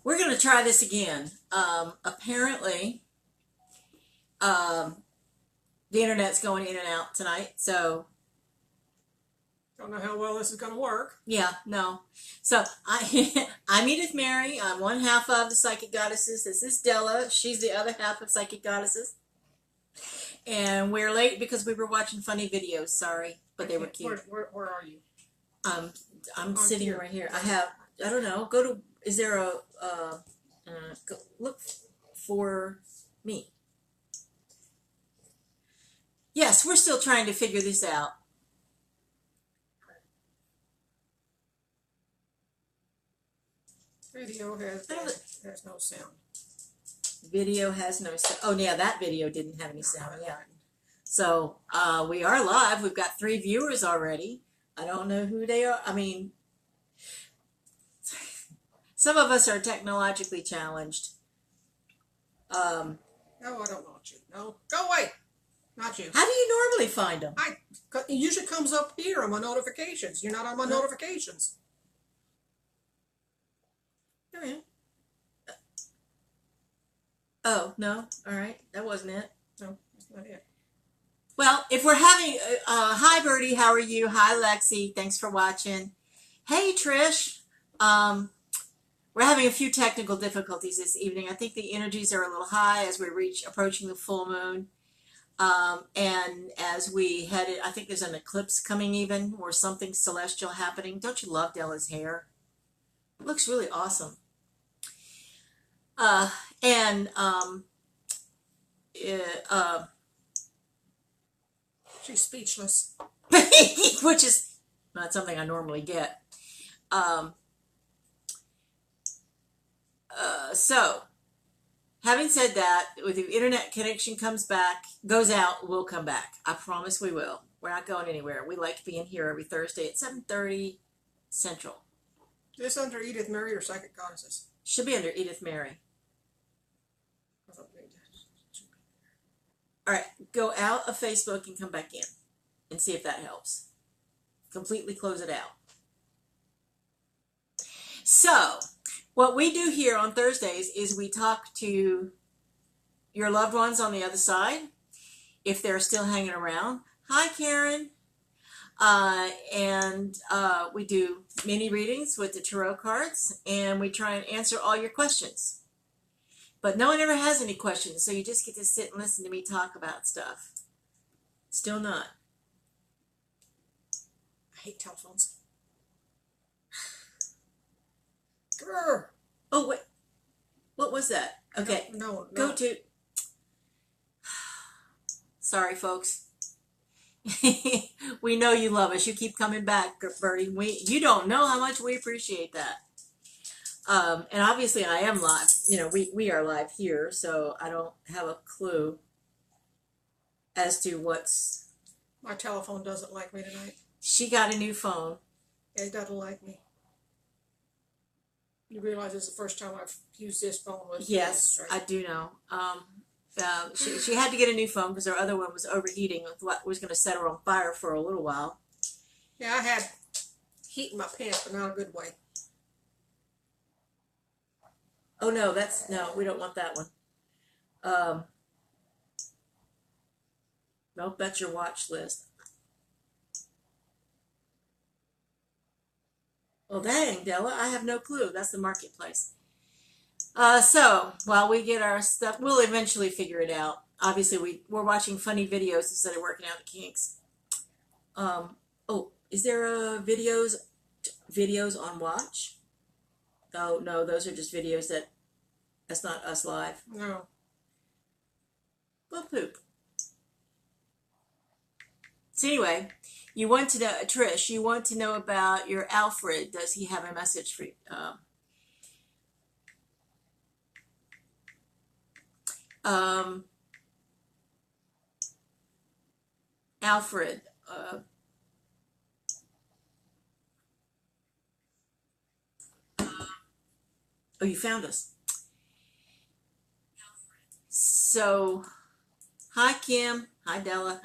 We're going to try this again. Apparently, the internet's going in and out tonight. So, Don't know how well this is going to work. yeah, no. So, I'm Edith Mary. I'm one half of the Psychic Goddesses. This is Della. She's the other half of Psychic Goddesses. And we're late because we were watching funny videos. Sorry, but they were cute. Where are you? I'm sitting right here. I don't know. Is there go look for me. Yes, we're still trying to figure this out. Video has no sound. Video has no sound. Oh, yeah, that video didn't have any sound. Yeah. So we are live. We've got 3 viewers already. I don't know who they are. I mean, some of us are technologically challenged. No, I don't want you. No, go away. Not you. How do you normally find them? It usually comes up here on my notifications. You're not on my notifications. Oh, yeah. Oh, no. All right. That wasn't it. No, that's not it. Well, if we're having, hi Birdie, how are you? Hi Lexi, thanks for watching. Hey Trish, we're having a few technical difficulties this evening. I think the energies are a little high as we're approaching the full moon. And as we headed, I think there's an eclipse coming even, or something celestial happening. Don't you love Della's hair? It looks really awesome. She's speechless. Which is not something I normally get. So, having said that, if the internet connection goes out, we'll come back. I promise we will. We're not going anywhere. We like being here every Thursday at 7:30 Central. This under Edith Mary or Psychic Goddesses? Should be under Edith Mary. All right, go out of Facebook and come back in and see if that helps. Completely close it out. So, what we do here on Thursdays is we talk to your loved ones on the other side, if they're still hanging around. Hi, Karen. We do mini readings with the tarot cards, and we try and answer all your questions. But no one ever has any questions, so you just get to sit and listen to me talk about stuff. Still not. I hate telephones. Grr. Oh, wait. What was that? Okay. No. Go to... Sorry, folks. We know you love us. You keep coming back, Bertie. You don't know how much we appreciate that. And obviously I am live. You know, we are live here, so I don't have a clue as to what's... My telephone doesn't like me tonight. She got a new phone. It doesn't like me. You realize it's the first time I've used this phone with Yes, this, right? I do know. She had to get a new phone because her other one was overheating. Was going to set her on fire for a little while. Yeah, I had heat in my pants, but not a good way. Oh no, we don't want that one. Nope, that's your watch list. Well, dang, Della, I have no clue. That's the marketplace. So while we get our stuff, we'll eventually figure it out. Obviously, we're watching funny videos instead of working out the kinks. Is there videos on watch? Oh no, those are just videos that's not us live. No. Well, poop. So anyway, you want to know, Trish, you want to know about your Alfred. Does he have a message for you? Alfred. Oh, you found us. So, hi, Kim. Hi, Della.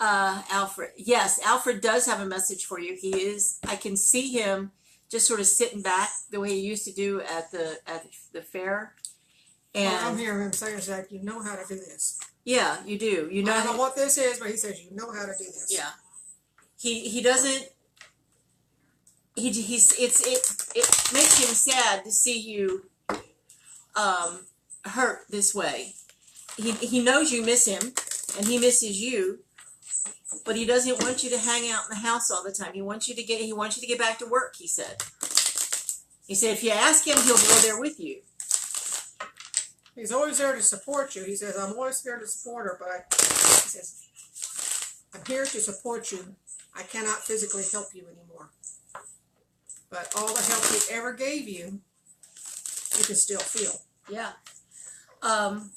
Alfred. Yes, Alfred does have a message for you. I can see him just sort of sitting back the way he used to do at the fair. And well, I'm hearing him say, it's like, you know how to do this. yeah, you do. You know, I don't know what this is, but he says, you know how to do this. Yeah. He doesn't. It makes him sad to see you hurt this way. He knows you miss him, and he misses you, but he doesn't want you to hang out in the house all the time. He wants you to get back to work. He said if you ask him, he'll go there with you. He's always there to support you. He says, I'm always here to support her, but he says, I'm here to support you. I cannot physically help you anymore. But all the help he ever gave you, you can still feel. Yeah. I'm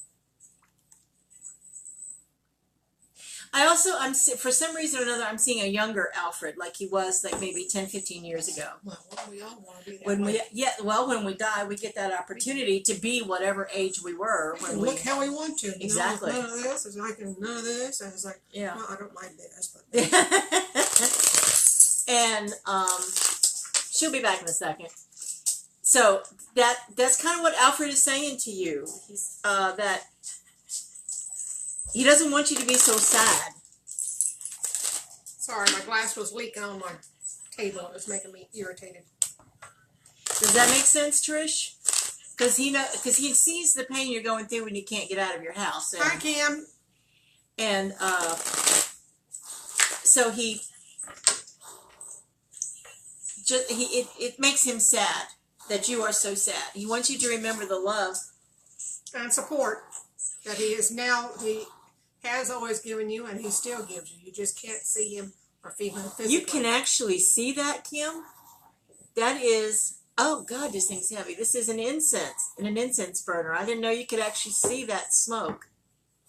for some reason or another, I'm seeing a younger Alfred, like he was like maybe 10, 15 years ago. Well, we all want to be that When way. when we die, we get that opportunity to be whatever age we were when Look how we want to. Exactly. None of this. It's like, none of this. And it's like, yeah. well, I don't mind this. But And she'll be back in a second. So that's kind of what Alfred is saying to you. He's that he doesn't want you to be so sad. sorry, my glass was leaking on my table. It was making me irritated. Does that make sense, Trish? Because he sees the pain you're going through when you can't get out of your house. And, Hi, Kim. And so it makes him sad that you are so sad. He wants you to remember the love And support that he has always given you, and he still gives you. You just can't see him or feel him physically. You can actually see that, Kim. That is, oh God, this thing's heavy. This is an incense burner. I didn't know you could actually see that smoke.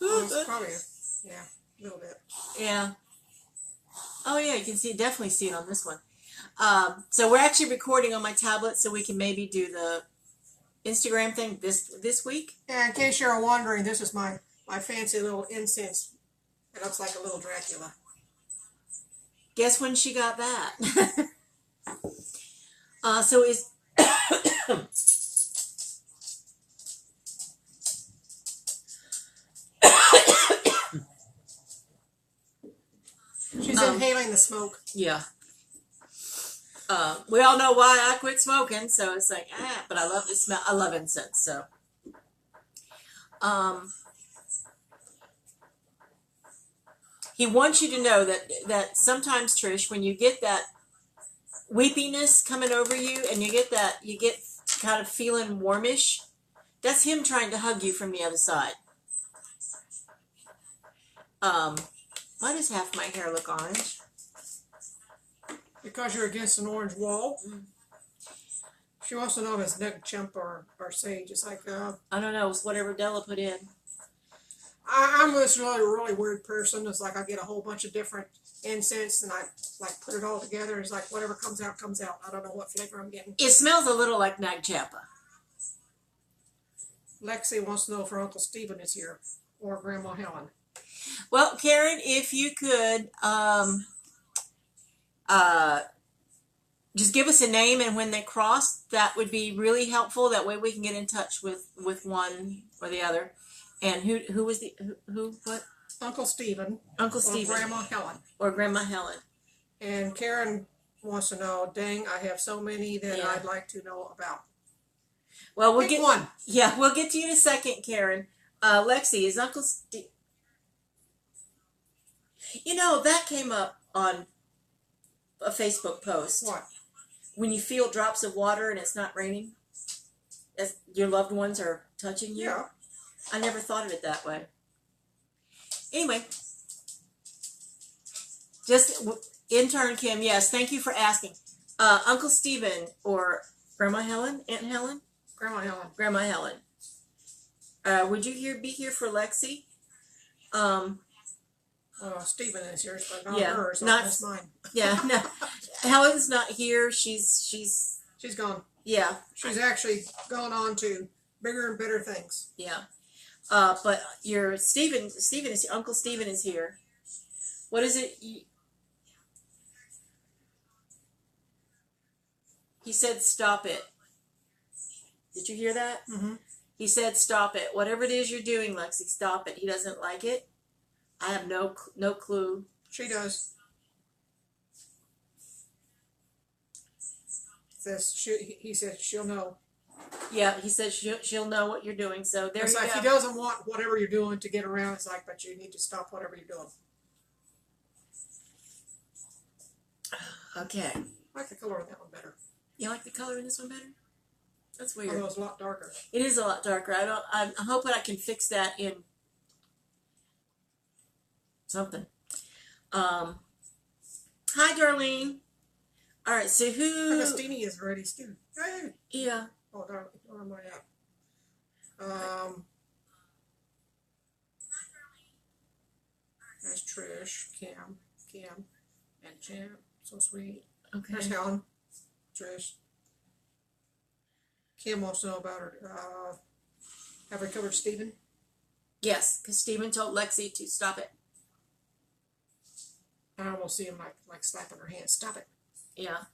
Well, it's probably, a little bit. Yeah. Oh yeah, you can definitely see it on this one. So we're actually recording on my tablet, so we can maybe do the Instagram thing this week. And in case you're wondering, this is my fancy little incense. It looks like a little Dracula. Guess when she got that? So is She's inhaling the smoke. Yeah. We all know why I quit smoking, so it's like, but I love the smell. I love incense, so. He wants you to know that sometimes, Trish, when you get that weepiness coming over you and you get kind of feeling warmish, that's him trying to hug you from the other side. Why does half my hair look orange? Because you're against an orange wall. She wants to know if it's nug chump or sage. It's like, I don't know. It's whatever Della put in. I'm this really, really weird person. It's like I get a whole bunch of different incense and I like put it all together. It's like whatever comes out, comes out. I don't know what flavor I'm getting. It smells a little like Nag Champa. Lexi wants to know if her Uncle Stephen is here or Grandma Helen. Well, Karen, if you could just give us a name and when they cross, that would be really helpful. That way we can get in touch with one or the other. And who was what? Uncle Stephen. Uncle Stephen. Or Grandma Helen. Or Grandma Helen. And Karen wants to know, dang, I have so many that I'd like to know about. Well, we'll Pick get one. Yeah, we'll get to you in a second, Karen. Lexi, is Uncle Steve? You know, that came up on a Facebook post. What? When you feel drops of water and it's not raining, as your loved ones are touching you. Yeah. I never thought of it that way. Anyway, just intern Kim, yes, thank you for asking. Uncle Stephen or Grandma Helen, Aunt Helen? Grandma Helen. Grandma Helen. Would you be here for Lexi? Stephen is here, but not Yeah, hers. not- That's mine. Yeah, no. Helen's not here. She's She's gone. yeah, She's actually gone on to bigger and better things. yeah. But your Uncle Stephen is here. What is it? He said stop it. Did you hear that? Mm-hmm. He said stop it. Whatever it is you're doing, Lexi, stop it. He doesn't like it. I have no clue. She does. He said she'll know. Yeah, he said she'll know what you're doing. So there It's you like go. he doesn't want whatever you're doing to get around. It's like, but you need to stop whatever you're doing. Okay. I like the color of that one better. You like the color in this one better? That's Although weird. it's a lot darker. It is a lot darker. I'm hoping I can fix that in something. Hi, Darlene. All right. So who? Agostini is ready, too. Hey. Yeah. Oh, darling. Where am I at? There's Trish, Kim, and Champ. So sweet. Okay. There's Helen, Trish. Kim wants to know about her. Have we covered Stephen? Yes, because Stephen told Lexi to stop it. I almost see him like slapping her hand. Stop it. Yeah.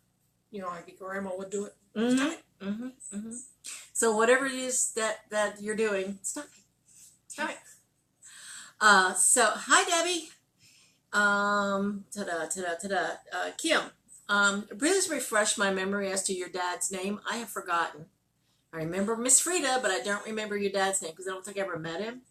You know, like Grandma would do it. Mm-hmm. Stop it. Mm-hmm. Mm-hmm. So whatever it is that you're doing, stop it. Stop it. So hi Debbie. Kim. Please refresh my memory as to your dad's name. I have forgotten. I remember Miss Frida, but I don't remember your dad's name because I don't think I ever met him.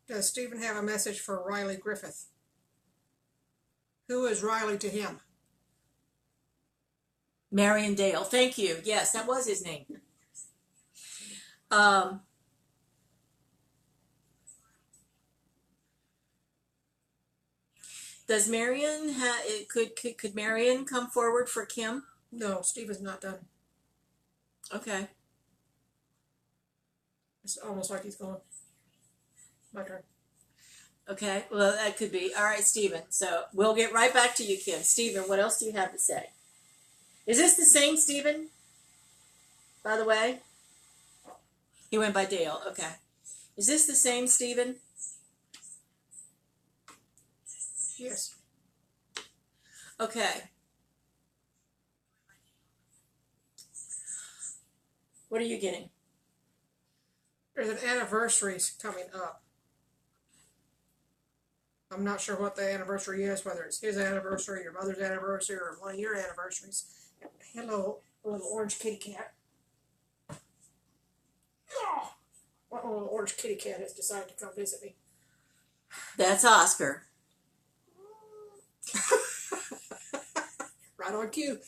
Does Stephen have a message for Riley Griffith? Who is Riley to him? Marion Dale. Thank you. Yes, that was his name. Does Marion could Marion come forward for Kim? No, Stephen's not done. Okay. It's almost like he's going. My turn. Okay. Well, that could be. All right, Stephen. So we'll get right back to you, Kim. Stephen, what else do you have to say? Is this the same Stephen? By the way? He went by Dale. Okay. Is this the same Stephen? Yes. Okay. What are you getting? There's an anniversary coming up. I'm not sure what the anniversary is, whether it's his anniversary, your mother's anniversary, or one of your anniversaries. Hello, little orange kitty cat. Oh, what little orange kitty cat has decided to come visit me? That's Oscar. Right on cue.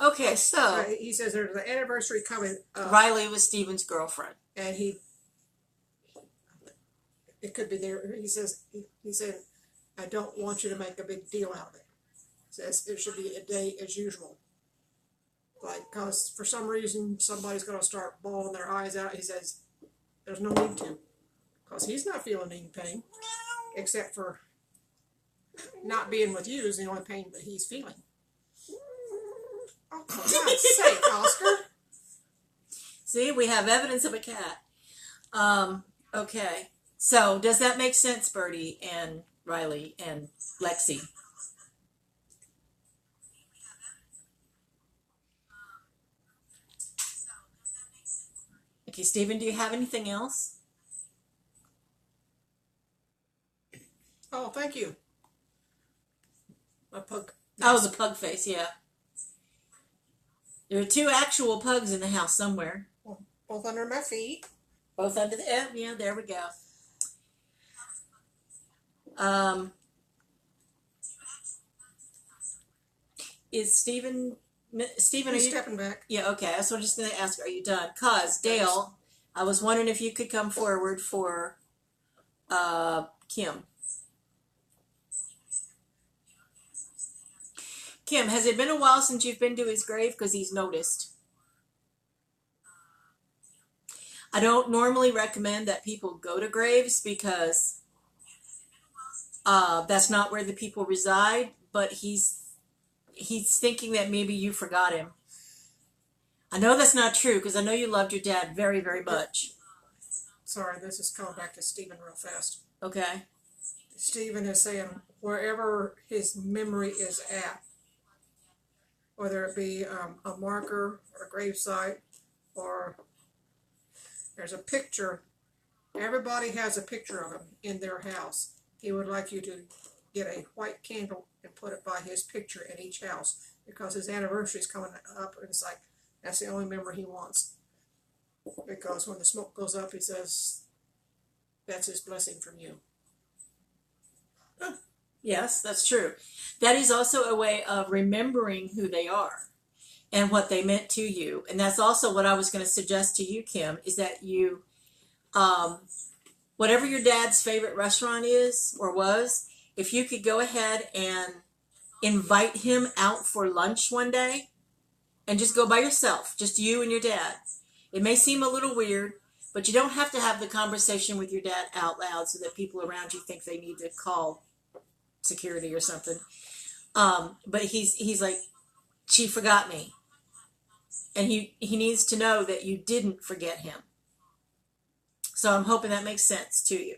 Okay, so He says there's an anniversary coming up. Riley was Stephen's girlfriend. And it could be there. He said, I don't want you to make a big deal out of it. He says it should be a day as usual. Like, because for some reason somebody's going to start bawling their eyes out. He says, there's no need to. Because he's not feeling any pain. Except for not being with you is the only pain that he's feeling. Oh, for God's sake, Oscar. See, we have evidence of a cat. Okay. So, does that make sense, Bertie and Riley and Lexi? Okay, Stephen, do you have anything else? Oh, thank you. A pug. Oh, the pug face, yeah. There are two actual pugs in the house somewhere. Both under my feet. Both under the, yeah, there we go. Is Stephen, are He's you stepping back. Yeah, okay. So I'm just going to ask, are you done? Cause Dale, I was wondering if you could come forward for Kim. Kim, has it been a while since you've been to his grave? Because he's noticed. I don't normally recommend that people go to graves because that's not where the people reside, but he's he's thinking that maybe you forgot him. I know that's not true because I know you loved your dad very, very much. Sorry, this is coming back to Stephen real fast. Okay. Stephen is saying wherever his memory is at, whether it be a marker or a gravesite, or there's a picture. Everybody has a picture of him in their house. He would like you to get a white candle and put it by his picture in each house because his anniversary is coming up, and it's like that's the only memory he wants. Because when the smoke goes up, he says that's his blessing from you. Yes, that's true. That is also a way of remembering who they are and what they meant to you. And that's also what I was going to suggest to you, Kim, is that you, whatever your dad's favorite restaurant is or was, if you could go ahead and invite him out for lunch one day and just go by yourself, just you and your dad. It may seem a little weird, but you don't have to have the conversation with your dad out loud so that people around you think they need to call security or something. But he's like, she forgot me. And he needs to know that you didn't forget him. So I'm hoping that makes sense to you.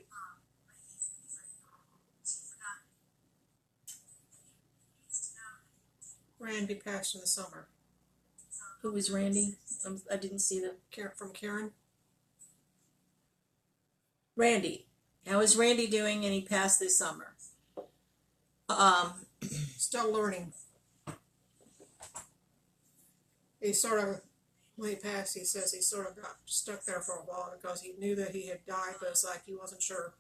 Randy passed in the summer. Who was Randy? I didn't see the... From Karen. Randy. How is Randy doing? And he passed this summer. Still learning. He sort of, when he passed, he says he sort of got stuck there for a while because he knew that he had died, but it's like he wasn't sure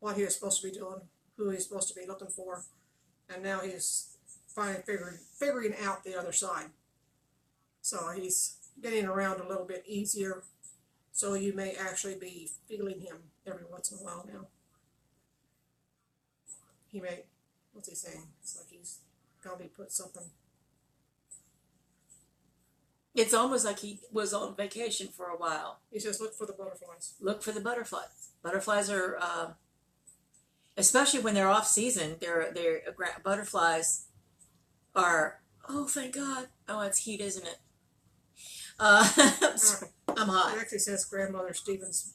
what he was supposed to be doing, who he was supposed to be looking for, and now he's finally figuring out the other side. So he's getting around a little bit easier, so you may actually be feeling him every once in a while now. He may, what's he saying? It's like he's probably put something. It's almost like he was on vacation for a while. He says, look for the butterflies. Look for the butterflies. Butterflies are, especially when they're off season, butterflies are, oh, thank God. Oh, it's heat, isn't it? I'm hot. It actually says Grandma Stephen's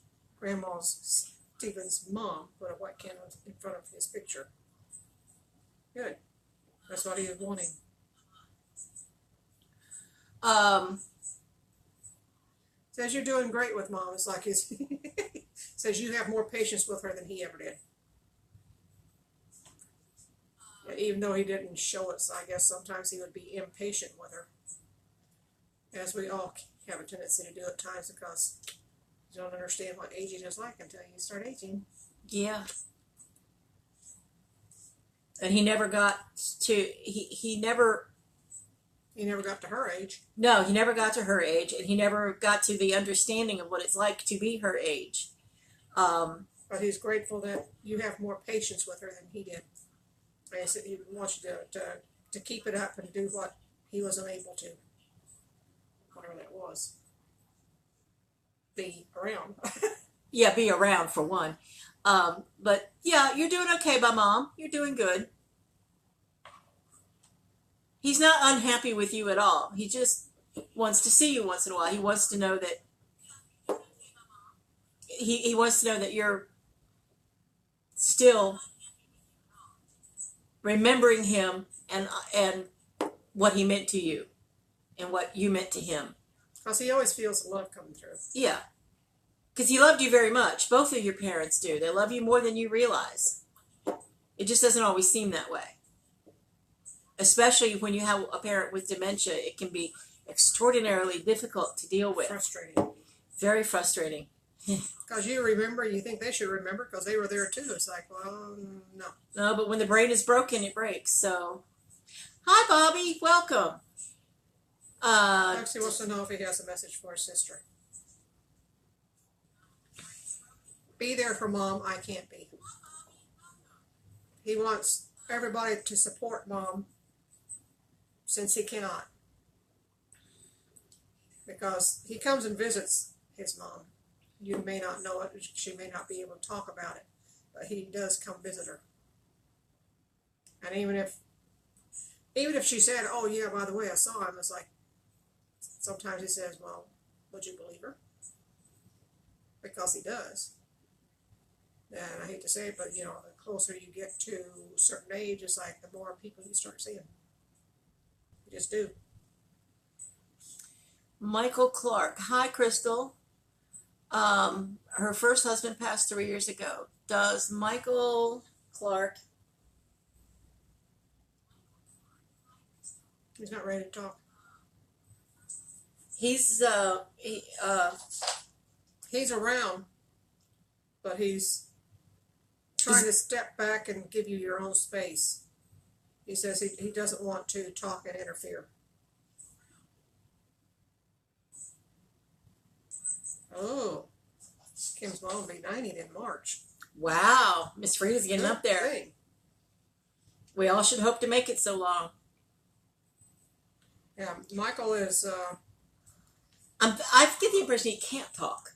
mom put a white candle in front of his picture. Good. That's what he was wanting. Says you're doing great with Mom. It's like his says you have more patience with her than he ever did. Yeah, even though he didn't show it, so I guess sometimes he would be impatient with her. As we all have a tendency to do at times because you don't understand what aging is like until you start aging. Yeah. And he never got to, he never got to her age. No, he never got to her age, and he never got to the understanding of what it's like to be her age. But he's grateful that you have more patience with her than he did. And he said he wants you to keep it up and do what he was unable to. Whatever that was. Be around. Yeah, be around for one. But yeah, you're doing okay by Mom. You're doing good. He's not unhappy with you at all. He just wants to see you once in a while. He wants to know that he wants to know that you're still remembering him and what he meant to you and what you meant to him. Because he always feels the love coming through. Yeah. Because he loved you very much. Both of your parents do. They love you more than you realize. It just doesn't always seem that way. Especially when you have a parent with dementia, it can be extraordinarily difficult to deal with. Frustrating. Very frustrating. Because you remember, you think they should remember because they were there too. It's like, well, no. No, but when the brain is broken, it breaks. So, hi, Bobby. Welcome. Lexi wants to know if he has a message for his sister. Be there for Mom. I can't be. He wants everybody to support Mom since he cannot. Because he comes and visits his mom. You may not know it. She may not be able to talk about it. But he does come visit her. And even Even if she said, "Oh yeah, by the way, I saw him," it's like sometimes he says, "Well, would you believe her?" Because he does. And I hate to say it, but the closer you get to a certain age, it's like the more people you start seeing. You just do. Michael Clark. Hi, Crystal. Her first husband passed 3 years ago. Does Michael Clark? He's not ready to talk. He's He's around, but he's trying to step back and give you your own space. He says he doesn't want to talk and interfere. Oh, Kim's mom will be 90 in March. Wow, Miss Frida's getting Good up there. thing. We all should hope to make it so long. Yeah, Michael is. I get the impression he can't talk.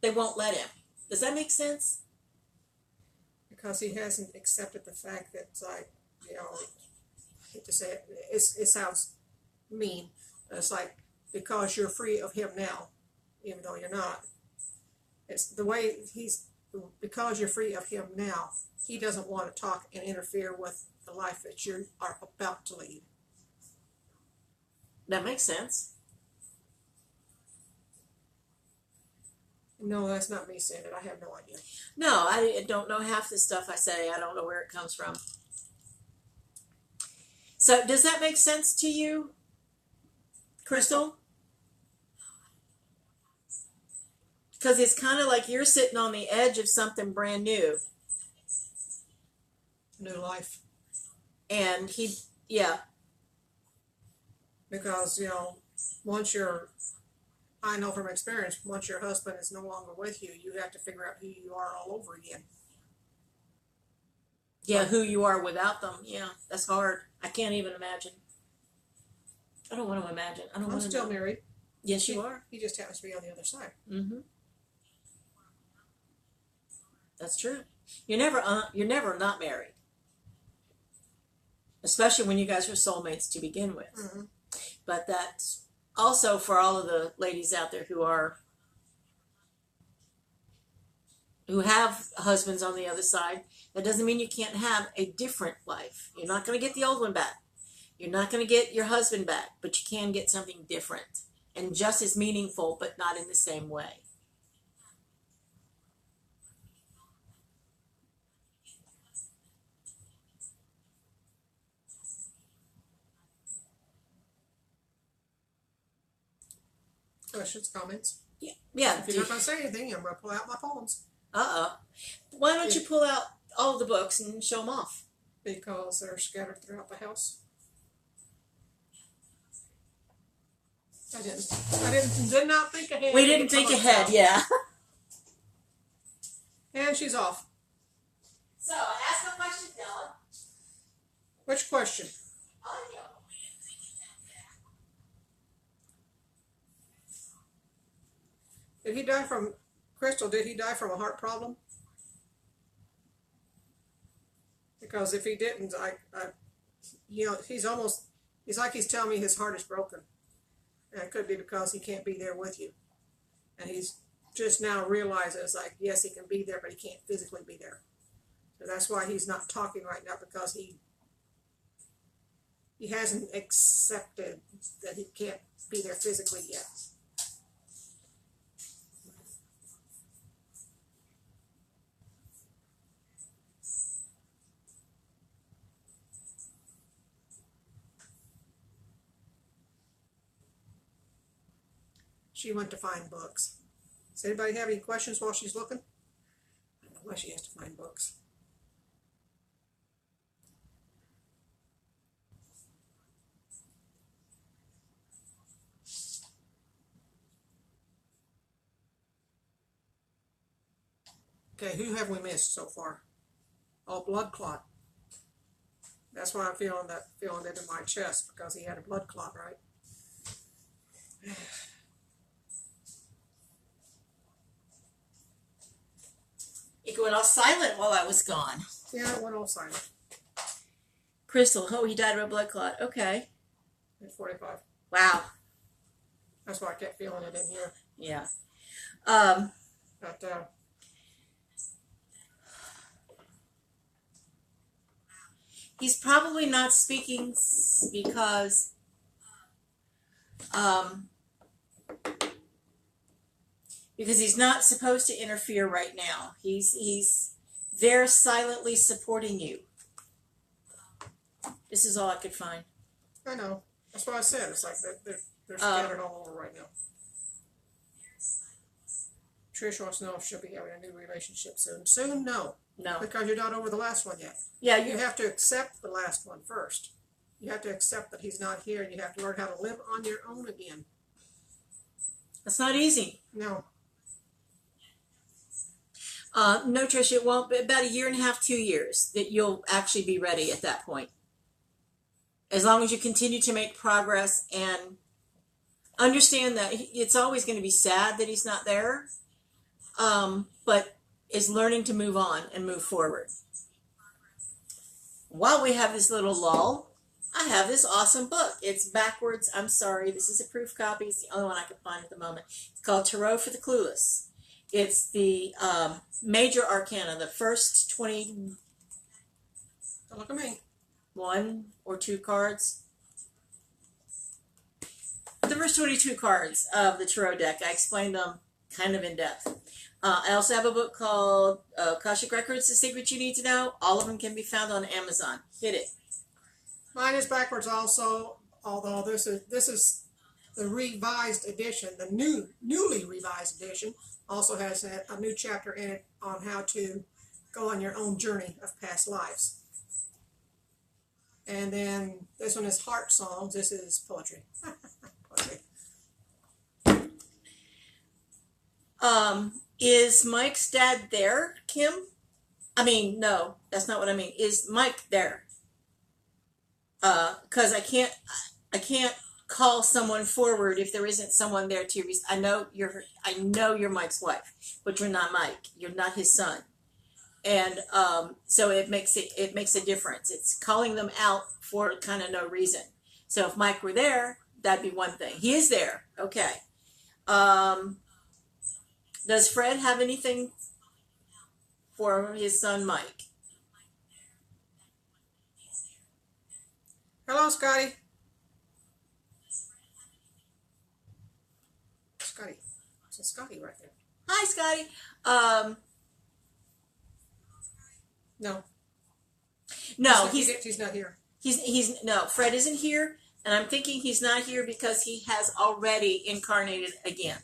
They won't let him. Does that make sense? Because he hasn't accepted the fact that it's like, I hate to say it, it sounds mean. It's like, because you're free of him now, even though you're not. It's the way because you're free of him now, he doesn't want to talk and interfere with the life that you are about to lead. That makes sense. No, that's not me saying it. I have no idea. No, I don't know half the stuff I say. I don't know where it comes from. So does that make sense to you, Crystal? Because it's kind of like you're sitting on the edge of something brand new. New life. And yeah. Because, I know from experience, once your husband is no longer with you, you have to figure out who you are all over again. Yeah, who you are without them. Yeah, that's hard. I can't even imagine. I don't want to imagine. I don't I'm want to still know. married. Yes, you are. He just happens to be on the other side. Mm-hmm. That's true. You're never not married. Especially when you guys are soulmates to begin with. Mm-hmm. But that's also for all of the ladies out there who have husbands on the other side. That doesn't mean you can't have a different life. You're not going to get the old one back. You're not going to get your husband back, but you can get something different and just as meaningful, but not in the same way. Questions, comments? Yeah. If you're not going to say anything, I'm going to pull out my poems. Why don't you pull out all the books and show them off? Because they're scattered throughout the house. I did not think ahead. We didn't think ahead, yeah. And she's off. So, ask a question, Della. Which question? Did he die from, Crystal, did he die from a heart problem? Because if he didn't, he's like he's telling me his heart is broken. And it could be because he can't be there with you. And he's just now realizes, like, yes, he can be there, but he can't physically be there. So that's why he's not talking right now, because he hasn't accepted that he can't be there physically yet. She went to find books. Does anybody have any questions while she's looking? I don't know why she has to find books. Okay, who have we missed so far? Oh, blood clot. That's why I'm feeling it in my chest, because he had a blood clot, right? It went all silent while I was gone. Yeah, it went all silent. Crystal, oh, he died of a blood clot. Okay. At 45. Wow. That's why I kept feeling it in here. Yeah. But He's probably not speaking because he's not supposed to interfere right now. He's there silently supporting you. This is all I could find. I know. That's what I said. It's like they're scattered all over right now. Trish wants to know if she'll be having a new relationship soon. Soon, no. No. Because you're not over the last one yet. Yeah, You have to accept the last one first. You have to accept that he's not here, and you have to learn how to live on your own again. That's not easy. No. No, Trish, it won't be about 1.5 years, 2 years that you'll actually be ready at that point. As long as you continue to make progress and understand that it's always going to be sad that he's not there, but is learning to move on and move forward. While we have this little lull, I have this awesome book. It's backwards. I'm sorry. This is a proof copy. It's the only one I can find at the moment. It's called Tarot for the Clueless. It's the major arcana, the first 21 Don't look at me. or 2 cards. The first 22 cards of the tarot deck. I explained them kind of in depth. I also have a book called Akashic Records, The Secret You Need to Know. All of them can be found on Amazon. Hit it. Mine is backwards also, although this is the revised edition, the newly revised edition. Also has a new chapter in it on how to go on your own journey of past lives. And then this one is heart songs. This is poetry. Poetry. Is Mike's dad there, Kim? I mean, no, that's not what I mean. Is Mike there? Because I can't call someone forward if there isn't someone there to I know you're Mike's wife, but you're not Mike. You're not his son. And so it makes a difference. It's calling them out for kind of no reason. So if Mike were there, that'd be one thing. He is there. Okay. Does Fred have anything for his son Mike? Hello, Scotty. Scotty. It's Scotty right there. Hi, Scotty. No. No, he's not here. No, Fred isn't here, and I'm thinking he's not here because he has already incarnated again.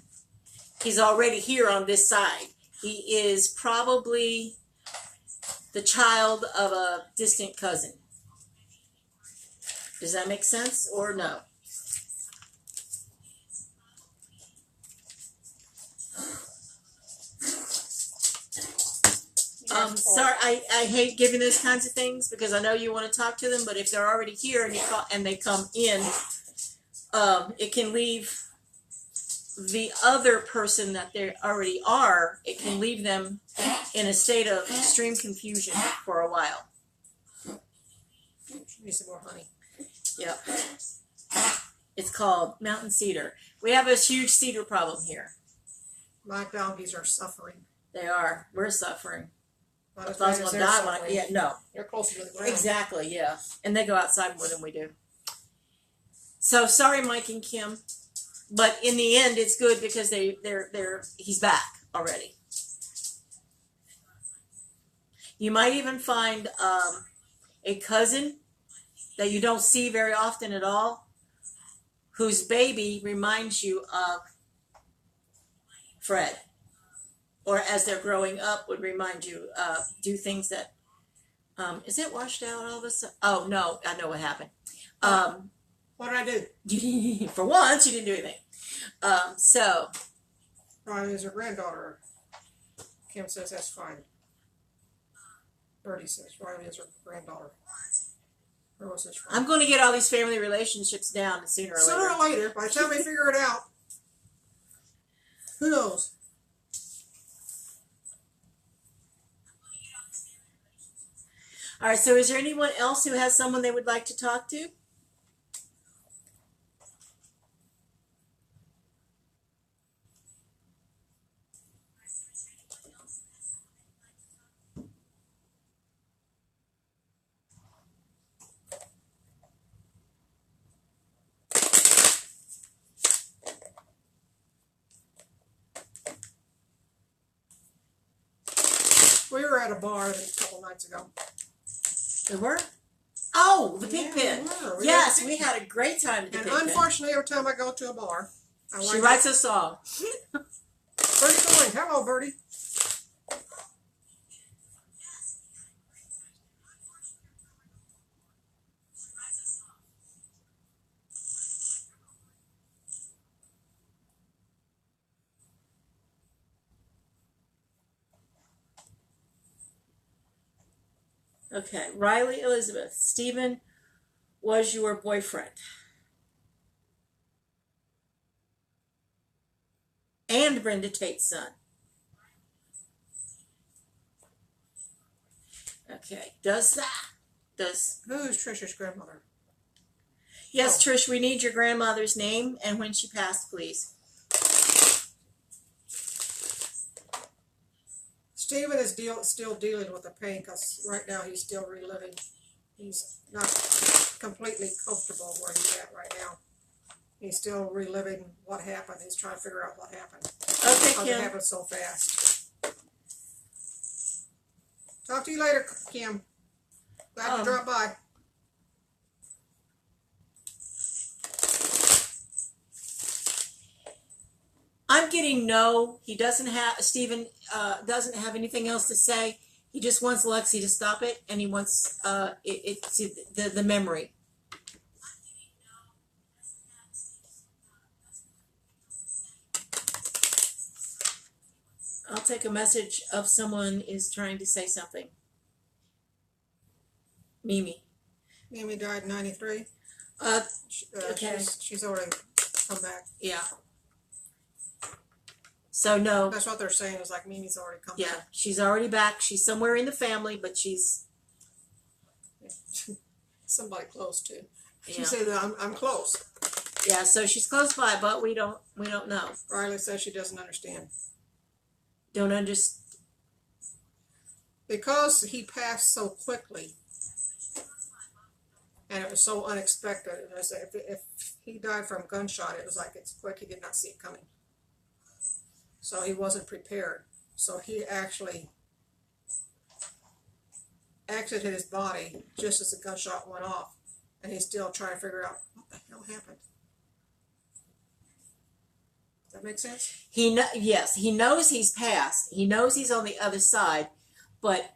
He's already here on this side. He is probably the child of a distant cousin. Does that make sense or no? Sorry, I hate giving those kinds of things because I know you want to talk to them, but if they're already here and they come in, it can leave the other person that they already are, it can leave them in a state of extreme confusion for a while. Need some more honey. Yep. It's called mountain cedar. We have a huge cedar problem here. My doggies are suffering. They are. We're suffering. Not as bad as they're suffering. Yeah, no. They're closer to the ground. Exactly, yeah. And they go outside more than we do. So sorry, Mike and Kim. But in the end, it's good because he's back already. You might even find a cousin that you don't see very often at all, whose baby reminds you of Fred, or as they're growing up would remind you do things that is it washed out all of a sudden? Oh no, I know what happened. What did I do? For once, you didn't do anything. So Riley is her granddaughter. Kim says that's fine. Bertie says Riley is her granddaughter. Where was this from? I'm going to get all these family relationships down sooner or later. Sooner or later, by the time we figure it out, who knows? All right, so is there anyone else who has someone they would like to talk to? We were at a bar a couple nights ago. There were? Oh, the pig Yeah, pen. we were. Yes, we had a great time at the And pig pen. unfortunately, every time I go to a bar, She writes a song. Birdie going. Hello, Birdie. Okay, Riley Elizabeth. Stephen was your boyfriend. And Brenda Tate's son. Okay, does Who's Trisha's grandmother? yes, Trish, we need your grandmother's name and when she passed, please. Stephen is still dealing with the pain because right now he's still reliving. He's not completely comfortable where he's at right now. He's still reliving what happened. He's trying to figure out what happened. Okay, How it Kim. happened so fast. Talk to you later, Kim. Glad you dropped by. I'm getting no. He doesn't have, Stephen doesn't have anything else to say. He just wants Lexi to stop it, and he wants the memory. I'll take a message of someone is trying to say something. Mimi. Mimi died in 93. Okay. She's already come back. Yeah. So no. That's what they're saying, is like Mimi's already come Yeah, back. she's already back. She's somewhere in the family, but she's Somebody close too. She yeah. said that I'm close. Yeah, so she's close by, but we don't know. Riley says she doesn't understand. Don't understand. Because he passed so quickly, and it was so unexpected. And I said, if he died from gunshot, it was like it's quick. He did not see it coming, so he wasn't prepared. So he actually exited his body just as the gunshot went off, and he's still trying to figure out what the hell happened. Does that make sense? Yes, he knows he's passed. He knows he's on the other side, but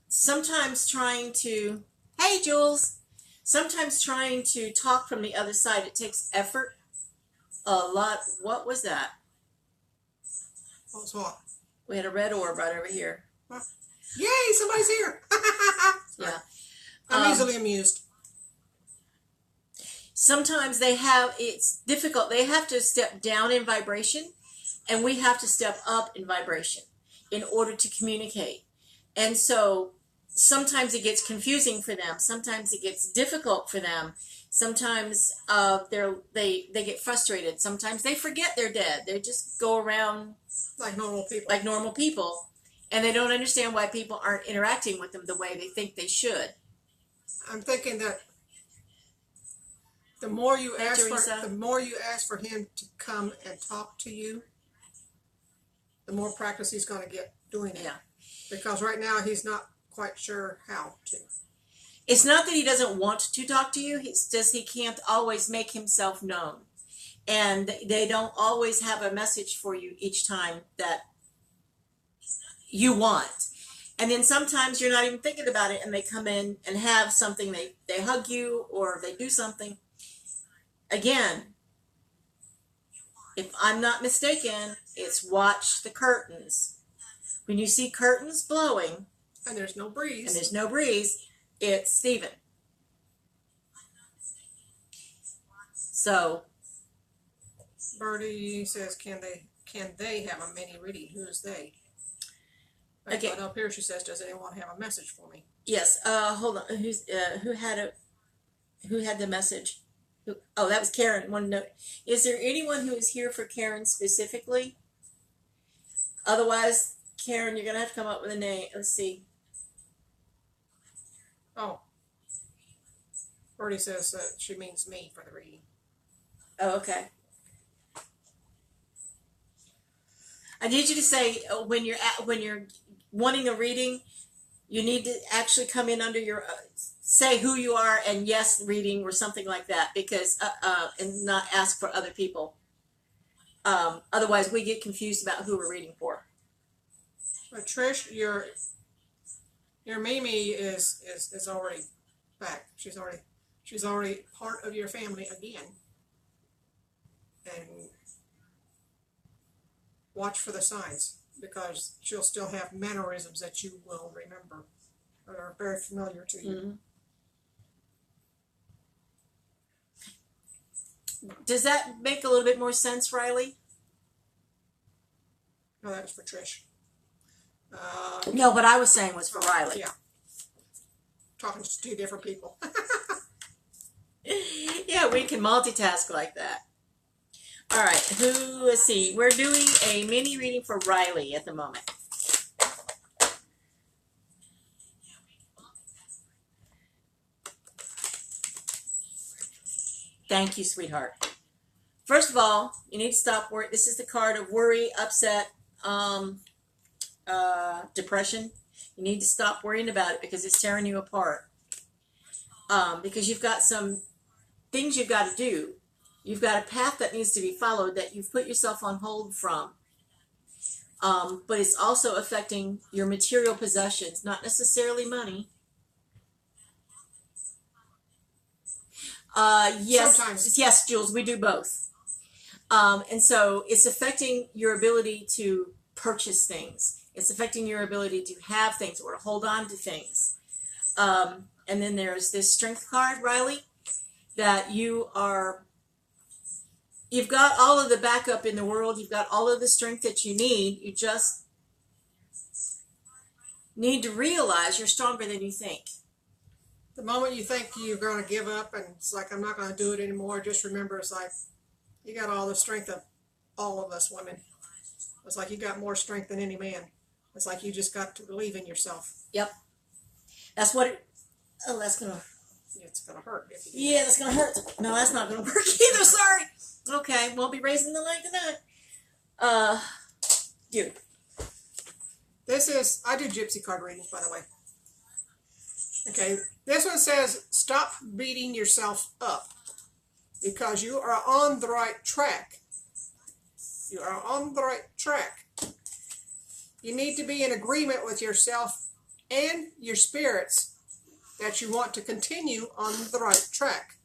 sometimes trying to, hey Jules, sometimes trying to talk from the other side, it takes effort. A lot. What was that? What was what? We had a red orb right over here. Huh? Yay! Somebody's here. Yeah. I'm easily amused. Sometimes it's difficult. They have to step down in vibration, and we have to step up in vibration in order to communicate. And so sometimes it gets confusing for them. Sometimes it gets difficult for them. Sometimes they get frustrated. Sometimes they forget they're dead. They just go around Like normal people. like normal people, and they don't understand why people aren't interacting with them the way they think they should. I'm thinking that the more you ask Teresa. for him to come and talk to you, the more practice he's going to get doing it. Yeah. Because right now he's not quite sure how to. It's not that he doesn't want to talk to you. It's just he can't always make himself known. And they don't always have a message for you each time that you want. And then sometimes you're not even thinking about it and they come in and have something, they hug you or they do something. Again, if I'm not mistaken, it's watch the curtains. When you see curtains blowing And there's no breeze. and there's no breeze, it's Stephen. So Birdie says, can they have a mini reading? Who is they? Okay. But up here she says, does anyone have a message for me? Yes. Hold on. Who had the message? Oh, that was Karen. One note. Is there anyone who is here for Karen specifically? Otherwise, Karen, you're gonna have to come up with a name. Let's see. Oh, Bertie says that she means me for the reading. Oh, okay. I need you to say when you're wanting a reading, you need to actually come in under your say who you are and yes reading or something like that, because and not ask for other people. Otherwise, we get confused about who we're reading for. But Trish, your Mimi is already back. She's already part of your family again. And watch for the signs, because she'll still have mannerisms that you will remember that are very familiar to you. Mm-hmm. Does that make a little bit more sense, Riley? No, that was for Trish. No, what I was saying was for Riley. Yeah. Talking to two different people. Yeah, we can multitask like that. All right, let's see. We're doing a mini reading for Riley at the moment. Thank you, sweetheart. First of all, you need to stop worry. This is the card of worry, upset, depression. You need to stop worrying about it because it's tearing you apart. Because you've got some things you've got to do. You've got a path that needs to be followed that you've put yourself on hold from. But it's also affecting your material possessions, not necessarily money. Yes, Sometimes. yes, Jules, we do both. And so it's affecting your ability to purchase things. It's affecting your ability to have things or to hold on to things. And then there's this strength card, Riley, that you've got all of the backup in the world. You've got all of the strength that you need. You just need to realize you're stronger than you think. The moment you think you're going to give up and it's like, I'm not going to do it anymore, just remember it's like, you got all the strength of all of us women. It's like you got more strength than any man. It's like you just got to believe in yourself. Yep. That's what it... Oh, that's going to... It's going to hurt. Yeah, that's going to hurt. No, that's not going to work either. Sorry. Okay, won't be raising the leg tonight. You. I do gypsy card readings, by the way. Okay, this one says, stop beating yourself up because you are on the right track. You are on the right track. You need to be in agreement with yourself and your spirits that you want to continue on the right track.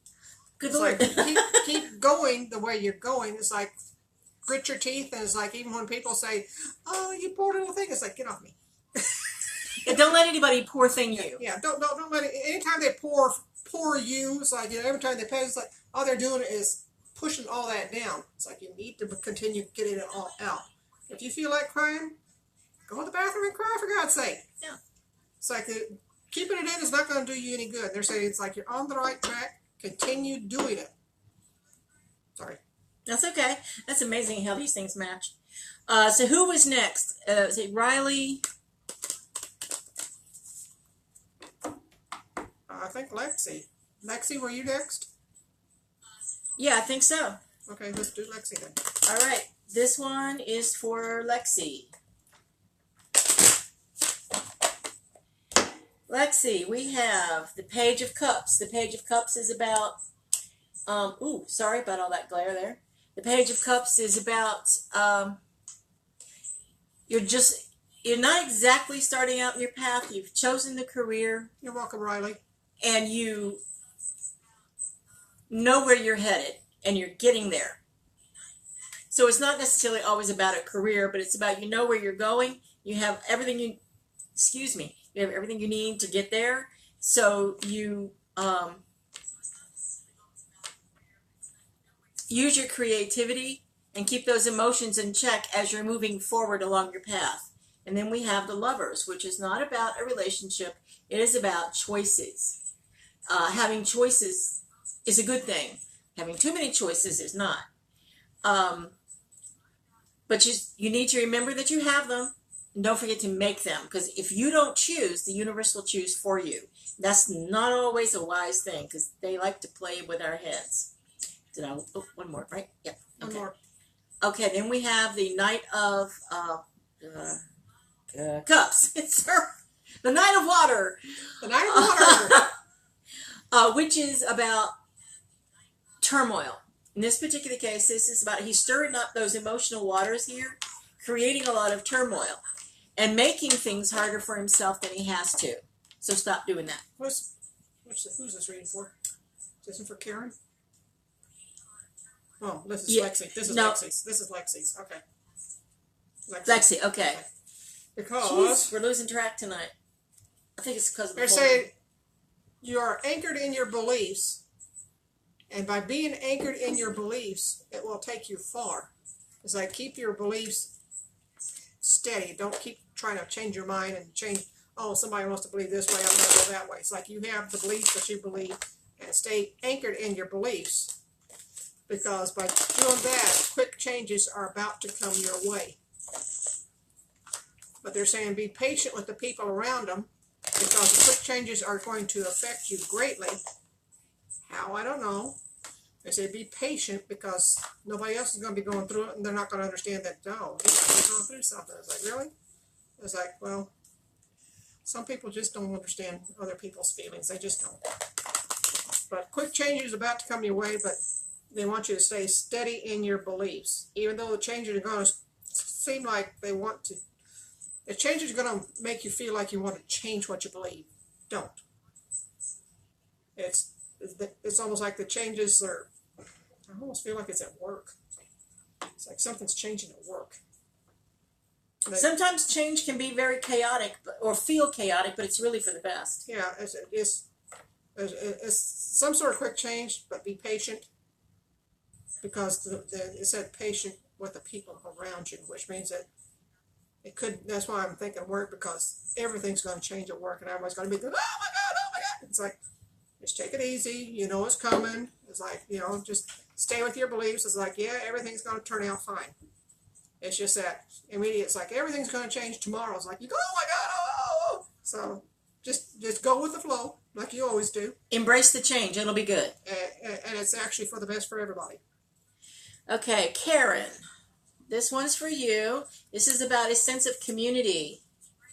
Good It's Lord. like, keep going the way you're going. It's like, grit your teeth, and it's like, even when people say, oh, you poor little thing, it's like, get off me. Yeah, don't let anybody poor thing you. Yeah, don't let it, anytime they pour you, it's like, every time they pay, it's like, all they're doing is pushing all that down. It's like, you need to continue getting it all out. If you feel like crying, go to the bathroom and cry, for God's sake. Yeah. It's like, keeping it in is not going to do you any good. They're saying it's like, you're on the right track, continue doing it. Sorry. That's okay. That's amazing how these things match. So who was next? Was it Riley? I think Lexi. Lexi, were you next? Yeah, I think so. Okay, let's do Lexi then. All right. This one is for Lexi. Lexi, we have the Page of Cups. The Page of Cups is about... sorry about all that glare there. The Page of Cups is about... you're not exactly starting out in your path. You've chosen the career. You're welcome, Riley. And you know where you're headed. And you're getting there. So it's not necessarily always about a career, but it's about you know where you're going. You have everything you have everything you need to get there. So you use your creativity and keep those emotions in check as you're moving forward along your path. And then we have the Lovers, which is not about a relationship. It is about choices. Having choices is a good thing. Having too many choices is not. But you need to remember that you have them. And don't forget to make them. Because if you don't choose, the universe will choose for you. That's not always a wise thing, because they like to play with our heads. One more, right? Yep. Okay. One more. Okay, then we have the Knight of Cups. It's the Knight of Water. The Knight of Water. Which is about turmoil. In this particular case, this is about he's stirring up those emotional waters here, creating a lot of turmoil, and making things harder for himself than he has to. So stop doing that. Who's this reading for? Is this for Karen? Oh, this is Lexi. This is Lexi's. This is Lexi's. Okay. Lexi, okay. Because jeez, we're losing track tonight. I think it's because of the they're saying you are anchored in your beliefs, and by being anchored in your beliefs, it will take you far. It's like, keep your beliefs steady. Don't keep trying to change your mind and change. Oh, somebody wants to believe this way, I'm going to go that way. It's like you have the beliefs that you believe, and stay anchored in your beliefs. Because by doing that, quick changes are about to come your way. But they're saying be patient with the people around them, because the quick changes are going to affect you greatly. How? I don't know. They say be patient, because nobody else is going to be going through it, and they're not going to understand that, no, you're going through something. It's like, really? It's like, well, some people just don't understand other people's feelings. They just don't. But quick changes are about to come your way, but they want you to stay steady in your beliefs. Even though the changes are going to seem like they want to, the changes are going to make you feel like you want to change what you believe. Don't. It's almost like the changes are, I almost feel like it's at work. It's like something's changing at work. Sometimes change can be very chaotic, or feel chaotic, but it's really for the best. Yeah, it's some sort of quick change, but be patient. Because it said patient with the people around you, which means that it could, that's why I'm thinking work, because everything's going to change at work, and everybody's going to be going, oh my God. It's like, just take it easy. You know it's coming. It's like, just stay with your beliefs. It's like, yeah, everything's going to turn out fine. It's just that immediate, it's like, everything's going to change tomorrow. It's like, you go, oh my God, oh. So just go with the flow, like you always do. Embrace the change. It'll be good. And it's actually for the best for everybody. Okay, Karen, this one's for you. This is about a sense of community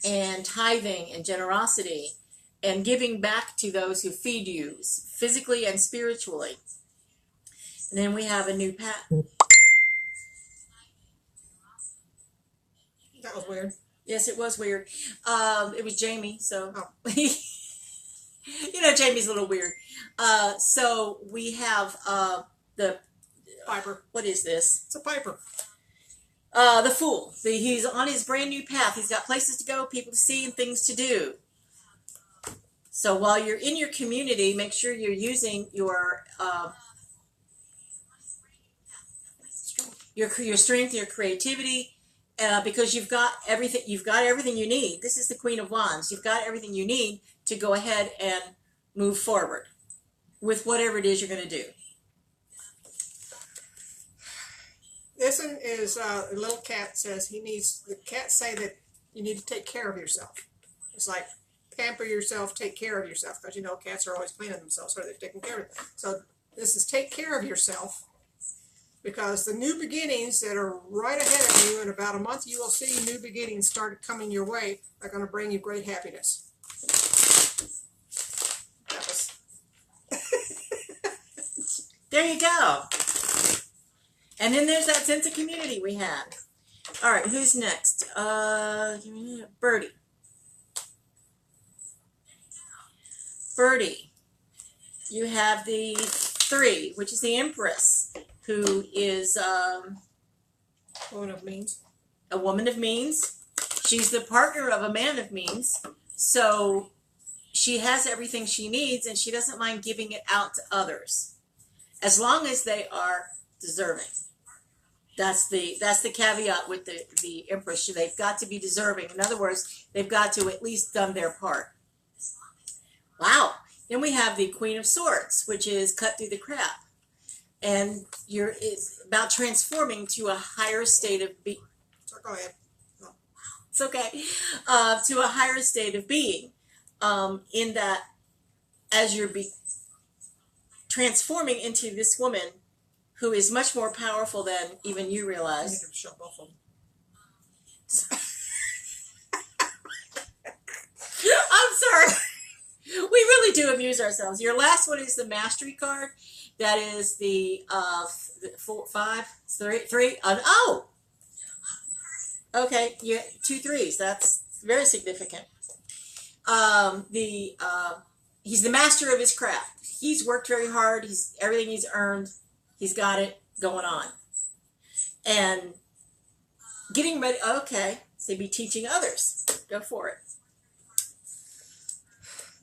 and tithing and generosity and giving back to those who feed you physically and spiritually. And then we have a new path. That was weird. Yes, it was weird. It was Jamie, so oh. Jamie's a little weird. So we have the Piper. What is this? It's a Piper. The Fool. He's on his brand new path. He's got places to go, people to see, and things to do. So while you're in your community, make sure you're using your strength, your creativity, because you've got everything. You've got everything you need. This is the Queen of Wands. You've got everything you need to go ahead and move forward with whatever it is you're going to do. This one is a little cat says the cats say that you need to take care of yourself. It's like pamper yourself, take care of yourself, because cats are always cleaning themselves, so they're taking care of it. So this is take care of yourself, because the new beginnings that are right ahead of you in about a month, you will see new beginnings start coming your way, are going to bring you great happiness. That was There you go. And then there's that sense of community we have. All right, who's next? Birdie. Birdie, you have the 3, which is the Empress, who is woman of means. A woman of means. She's the partner of a man of means. So she has everything she needs, and she doesn't mind giving it out to others, as long as they are deserving. That's the caveat with the Empress. They've got to be deserving. In other words, they've got to at least done their part. Wow. Then we have the Queen of Swords, which is cut through the crap. And it's about transforming to a higher state of being. So go ahead. No. It's okay. To a higher state of being. In that, as you're transforming into this woman who is much more powerful than even you I realize. need to show both of them. I'm sorry. We really do amuse ourselves. Your last one is the Mastery card. That is the 4, 5, 3. Oh! Okay, yeah, 2 3s. That's very significant. He's the master of his craft. He's worked very hard. Everything he's earned. He's got it going on. And getting ready, okay, so be teaching others. Go for it.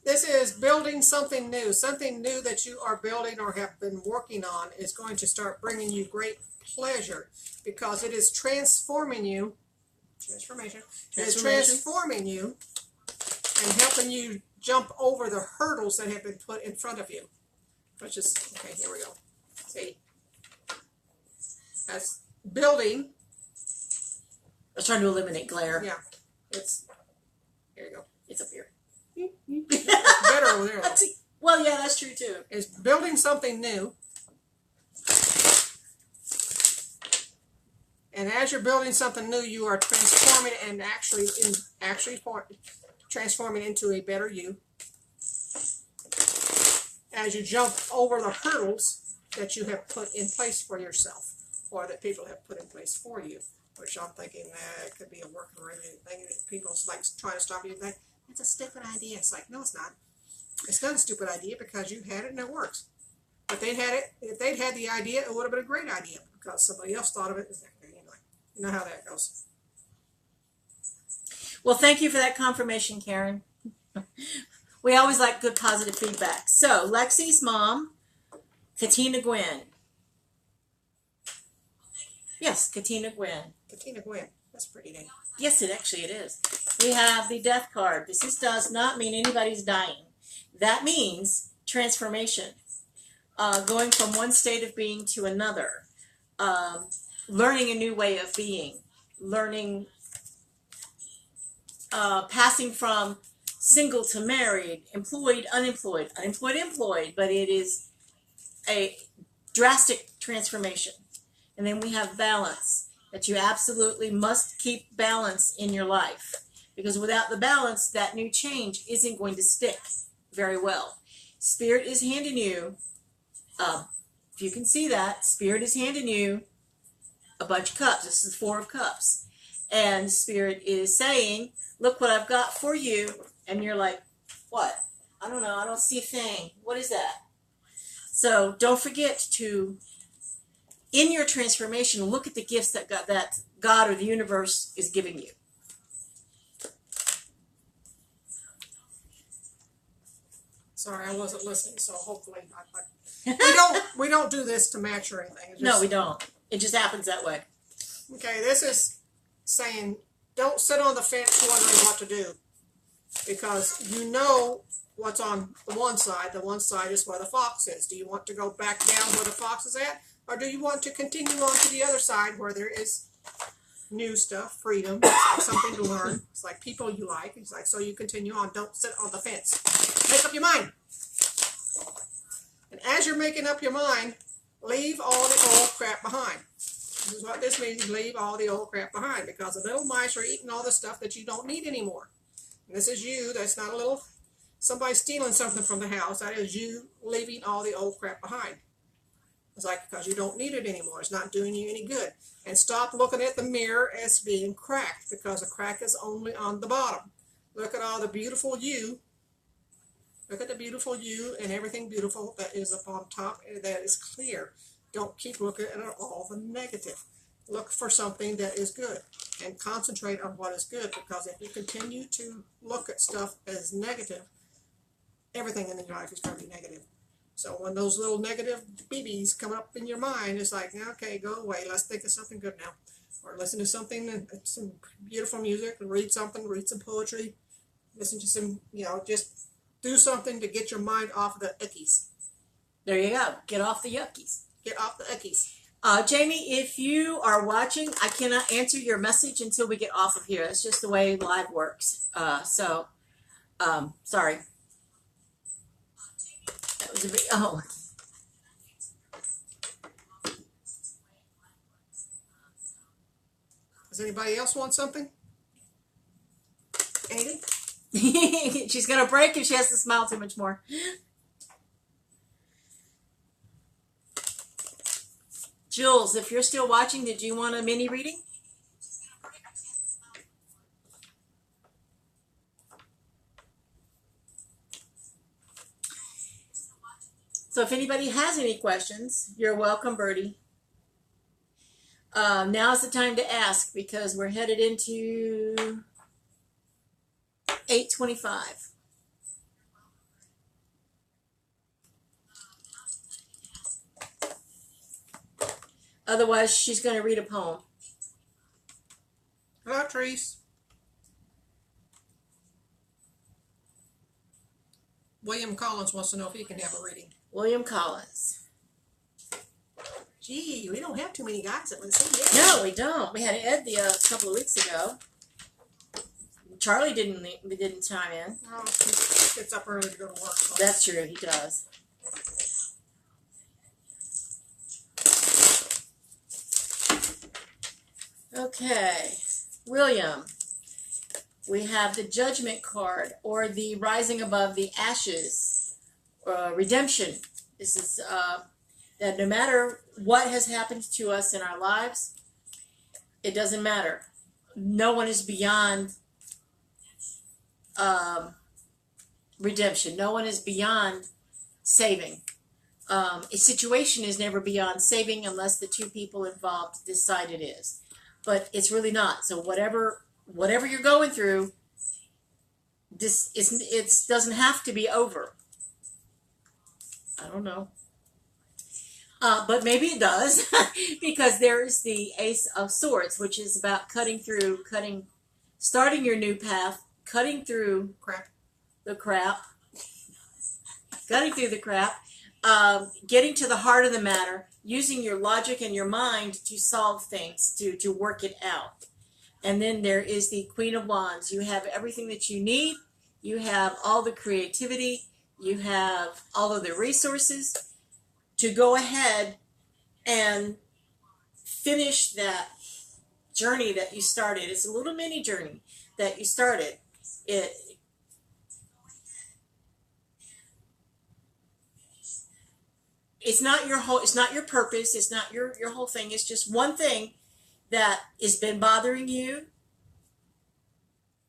This is building something new. Something new that you are building or have been working on is going to start bringing you great pleasure because it is transforming you. Transformation. It is transforming you and helping you jump over the hurdles that have been put in front of you. Which is, okay, here we go. See? That's building. I was trying to eliminate glare. Yeah. Here you go. It's up here. It's better over there. Well, yeah, that's true too. It's building something new. And as you're building something new, you are transforming and actually transforming into a better you. As you jump over the hurdles that you have put in place for yourself, or that people have put in place for you, which I'm thinking it could be a working thing. People's like trying to stop you and think, it's a stupid idea. It's like, no, it's not. It's not a stupid idea because you had it and it works. If they'd had the idea, it would have been a great idea because somebody else thought of it. Anyway, you know how that goes. Well, thank you for that confirmation, Karen. We always like good positive feedback. So, Lexi's mom, Katina Gwen. Yes, Katina Gwen. Katina Gwen. That's a pretty name. Yes, it is. We have the death card. This does not mean anybody's dying. That means transformation. Going from one state of being to another. Learning a new way of being. Learning, passing from single to married, employed, unemployed, unemployed, employed, but it is a drastic transformation. And then we have balance, that you absolutely must keep balance in your life. Because without the balance, that new change isn't going to stick very well. Spirit is handing you, if you can see that, Spirit is handing you a bunch of cups. This is the 4 of Cups. And Spirit is saying, look what I've got for you. And you're like, what? I don't know. I don't see a thing. What is that? So don't forget to, in your transformation, look at the gifts that God or the universe is giving you. Sorry, I wasn't listening, so hopefully we don't do this to match or anything. No, we don't. It just happens that way. Okay, this is saying don't sit on the fence wondering what to do. Because you know what's on the one side. The one side is where the fox is. Do you want to go back down where the fox is at? Or do you want to continue on to the other side where there is new stuff, freedom, something to learn? It's like people you like. It's like, so you continue on. Don't sit on the fence. Make up your mind. And as you're making up your mind, leave all the old crap behind. This is what this means. Leave all the old crap behind. Because the little mice are eating all the stuff that you don't need anymore. And this is you. That's not a little somebody stealing something from the house. That is you leaving all the old crap behind. It's like, because you don't need it anymore. It's not doing you any good. And stop looking at the mirror as being cracked, because a crack is only on the bottom. Look at all the beautiful you. Look at the beautiful you and everything beautiful that is up on top that is clear. Don't keep looking at all the negative. Look for something that is good and concentrate on what is good, because if you continue to look at stuff as negative, everything in your life is going to be negative. So when those little negative BBs come up in your mind, it's like, okay, go away. Let's think of something good now. Or listen to something, some beautiful music, and read something, read some poetry, listen to some, just do something to get your mind off of the ickies. There you go. Get off the yuckies. Get off the ickies. Jamie, if you are watching, I cannot answer your message until we get off of here. That's just the way live works. Sorry. That was a big, oh. Does anybody else want something? Edith? She's going to break if she has to smile too much more. Jules, if you're still watching, did you want a mini reading? So if anybody has any questions, you're welcome, Birdie. Now's the time to ask because we're headed into 8:25. Otherwise, she's going to read a poem. Hello, Trees. William Collins wants to know if he can have a reading. William Collins. Gee, we don't have too many guys that listen. No, we don't. We had Ed a couple of weeks ago. Charlie didn't chime in. Oh, he gets up early to go to work. So. That's true, he does. Okay, William, we have the Judgment card, or the Rising Above the Ashes, redemption. This is that no matter what has happened to us in our lives, it doesn't matter. No one is beyond redemption. No one is beyond saving. A situation is never beyond saving unless the two people involved decide it is. But it's really not. So whatever you're going through, it doesn't have to be over. I don't know. But maybe it does, because there's the Ace of Swords, which is about starting your new path, cutting through the crap, getting to the heart of the matter, using your logic and your mind to solve things, to work it out. And then there is the Queen of Wands. You have everything that you need. You have all the creativity. You have all of the resources to go ahead and finish that journey that you started. It's a little mini journey that you started. It's not your purpose, it's not your whole thing. It's just one thing that has been bothering you,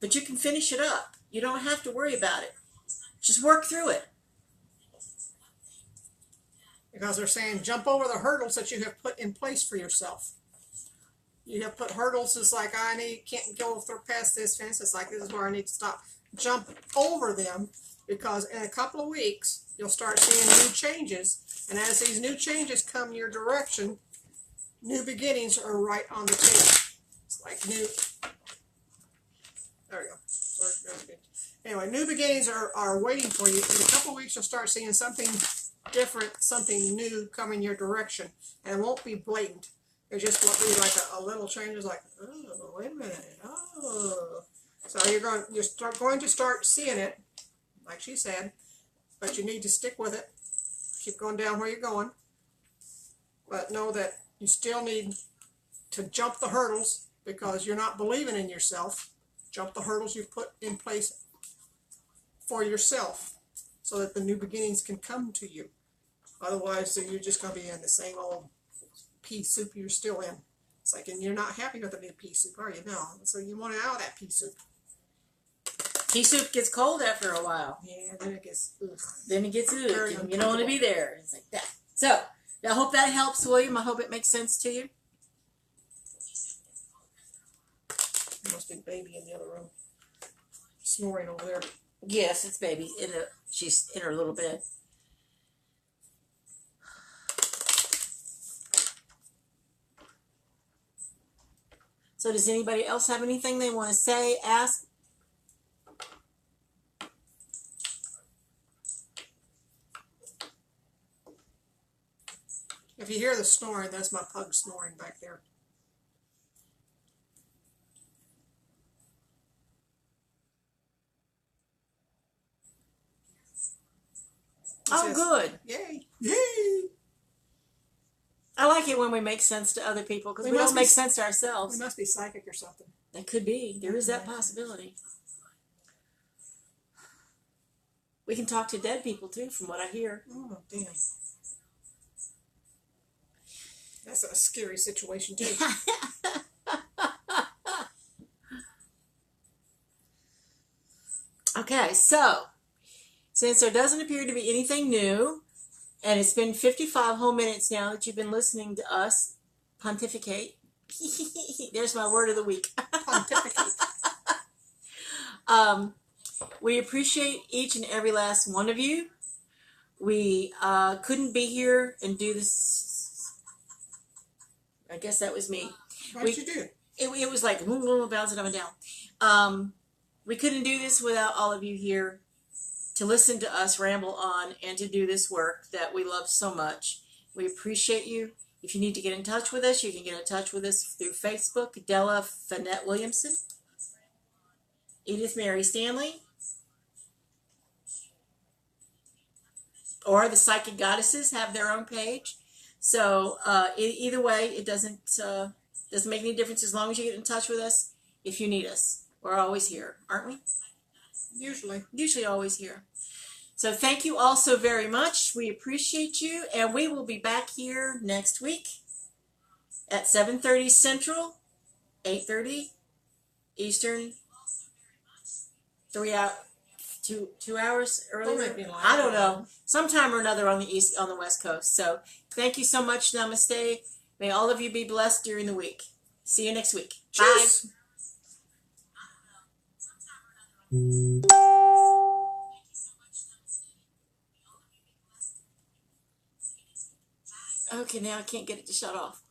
but you can finish it up. You don't have to worry about it. Just work through it. Because they're saying jump over the hurdles that you have put in place for yourself. You have put hurdles. It's like, can't go through past this fence. It's like, this is where I need to stop. Jump over them, because in a couple of weeks you'll start seeing new changes. And as these new changes come your direction, new beginnings are right on the table. It's like there we go. Sorry. Anyway, new beginnings are waiting for you. In a couple of weeks you'll start seeing something different, something new coming your direction. And it won't be blatant. It just won't be like a little change. It's like, oh, wait a minute. Oh. So you're going to start seeing it, like she said, but you need to stick with it. Keep going down where you're going. But know that you still need to jump the hurdles, because you're not believing in yourself. Jump the hurdles you've put in place for yourself so that the new beginnings can come to you. Otherwise, so you're just going to be in the same old pea soup you're still in. It's like, and you're not happy with the new pea soup, are you? No. So you want out of that pea soup. Pea soup gets cold after a while. Yeah, then it gets ugh. Then it gets ugh. You don't want to be there. It's like that. So, I hope that helps, William. I hope it makes sense to you. There must be a baby in the other room. Snoring over there. Yes, it's baby. She's in her little bed. So does anybody else have anything they want to say, ask? If you hear the snoring, that's my pug snoring back there. Oh, good. Yay. Yay. I like it when we make sense to other people because we don't make sense to ourselves. We must be psychic or something. That could be. There is that possibility. We can talk to dead people too, from what I hear. Oh, damn. That's a scary situation too. Okay, so since there doesn't appear to be anything new, and it's been 55 whole minutes now that you've been listening to us pontificate. There's my word of the week. Pontificate. We appreciate each and every last one of you. We couldn't be here and do this. I guess that was me. What did you do? It was like bouncing up and down. We couldn't do this without all of you here to listen to us ramble on and to do this work that we love so much. We appreciate you. If you need to get in touch with us, you can get in touch with us through Facebook, Della Finette Williamson, Edith Mary Stanley, or the Psychic Goddesses have their own page. So either way, it doesn't make any difference as long as you get in touch with us if you need us. We're always here, aren't we? Usually always here. So thank you all so very much. We appreciate you, and we will be back here next week at 7:30 Central, 8:30 Eastern, 2 hours earlier. I don't know. Sometime or another on the West Coast. So thank you so much. Namaste. May all of you be blessed during the week. See you next week. Cheers. Bye. Okay, now I can't get it to shut off.